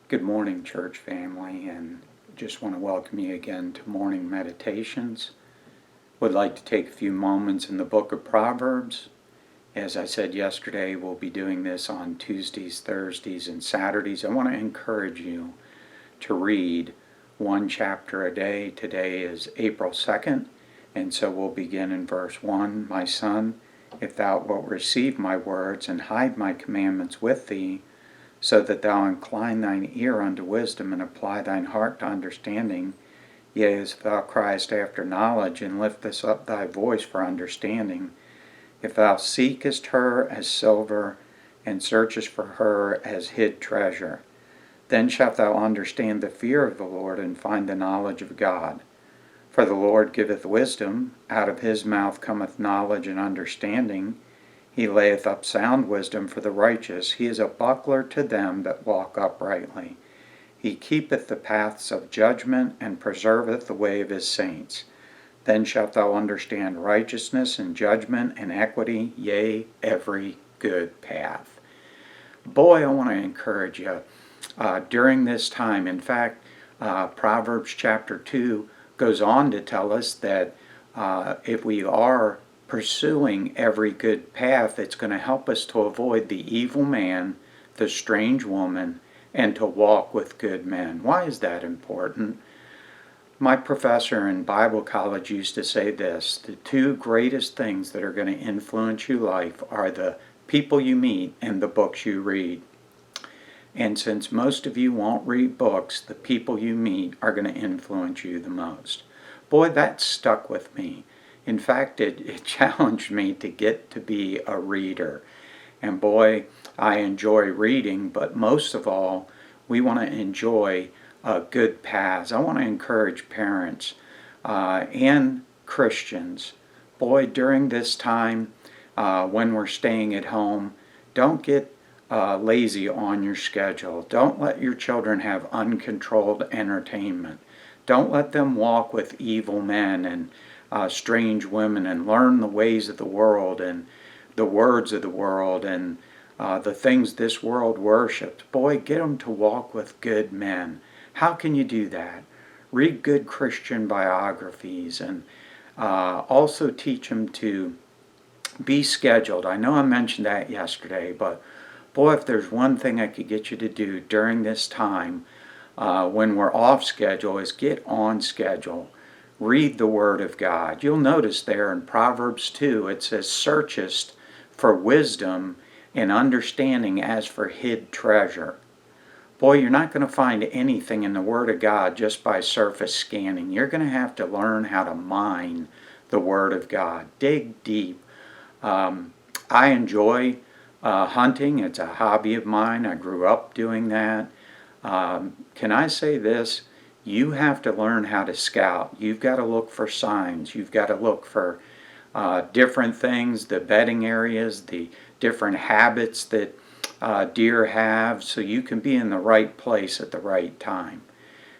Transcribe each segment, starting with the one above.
Good morning, church family, and just want to welcome you again to morning meditations. Would like to take a few moments in the book of Proverbs. As I said yesterday, we'll be doing this on Tuesdays, Thursdays, and Saturdays. I want to encourage you to read one chapter a day. Today is April 2nd, and so we'll begin in verse 1. My son, if thou wilt receive my words and hide my commandments with thee, so that thou incline thine ear unto wisdom, and apply thine heart to understanding. Yea, as thou criest after knowledge, and liftest up thy voice for understanding. If thou seekest her as silver, and searchest for her as hid treasure, then shalt thou understand the fear of the Lord, and find the knowledge of God. For the Lord giveth wisdom, out of his mouth cometh knowledge and understanding. He layeth up sound wisdom for the righteous. He is a buckler to them that walk uprightly. He keepeth the paths of judgment, and preserveth the way of his saints. Then shalt thou understand righteousness and judgment and equity, yea, every good path. Boy, I want to encourage you during this time. In fact, Proverbs chapter 2 goes on to tell us that if we are pursuing every good path, it's going to help us to avoid the evil man, the strange woman, and to walk with good men. Why is that important? My professor in Bible college used to say this: the two greatest things that are going to influence your life are the people you meet and the books you read. And since most of you won't read books, the people you meet are going to influence you the most. Boy, that stuck with me. In fact, it challenged me to get to be a reader. And boy, I enjoy reading, but most of all, we want to enjoy good paths. I want to encourage parents and Christians. Boy, during this time when we're staying at home, don't get lazy on your schedule. Don't let your children have uncontrolled entertainment. Don't let them walk with evil men and strange women, and learn the ways of the world and the words of the world and the things this world worships. Boy, get them to walk with good men. How can you do that? Read good Christian biographies, and also teach them to be scheduled. I know I mentioned that yesterday, but boy, if there's one thing I could get you to do during this time when we're off schedule, is get on schedule. Read the Word of God. You'll notice there in Proverbs 2, it says, searchest for wisdom and understanding as for hid treasure. Boy, you're not going to find anything in the Word of God just by surface scanning. You're going to have to learn how to mine the Word of God. Dig deep. I enjoy hunting. It's a hobby of mine. I grew up doing that. Can I say this? You have to learn how to scout. You've got to look for signs. You've got to look for different things, the bedding areas, the different habits that deer have, so you can be in the right place at the right time.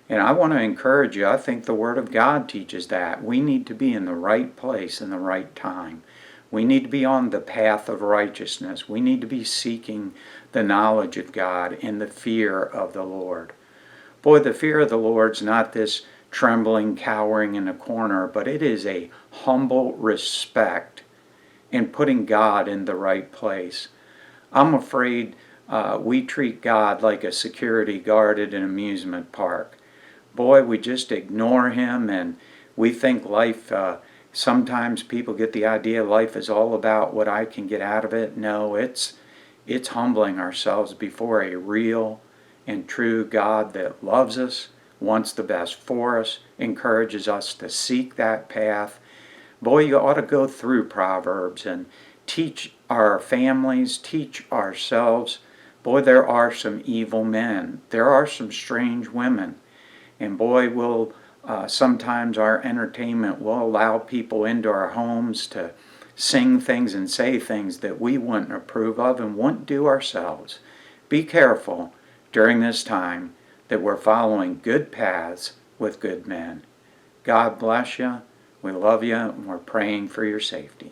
And I want to encourage you, I think the Word of God teaches that. We need to be in the right place in the right time. We need to be on the path of righteousness. We need to be seeking the knowledge of God and the fear of the Lord. Boy, the fear of the Lord's not this trembling, cowering in a corner, but it is a humble respect in putting God in the right place. I'm afraid we treat God like a security guard at an amusement park. Boy, we just ignore him, and we think life, sometimes people get the idea life is all about what I can get out of it. No, it's humbling ourselves before a real and true God that loves us, wants the best for us, encourages us to seek that path. Boy, you ought to go through Proverbs and teach our families, teach ourselves. Boy, there are some evil men. There are some strange women. And boy, sometimes our entertainment will allow people into our homes to sing things and say things that we wouldn't approve of and wouldn't do ourselves. Be careful during this time that we're following good paths with good men. God bless you. We love you, and we're praying for your safety.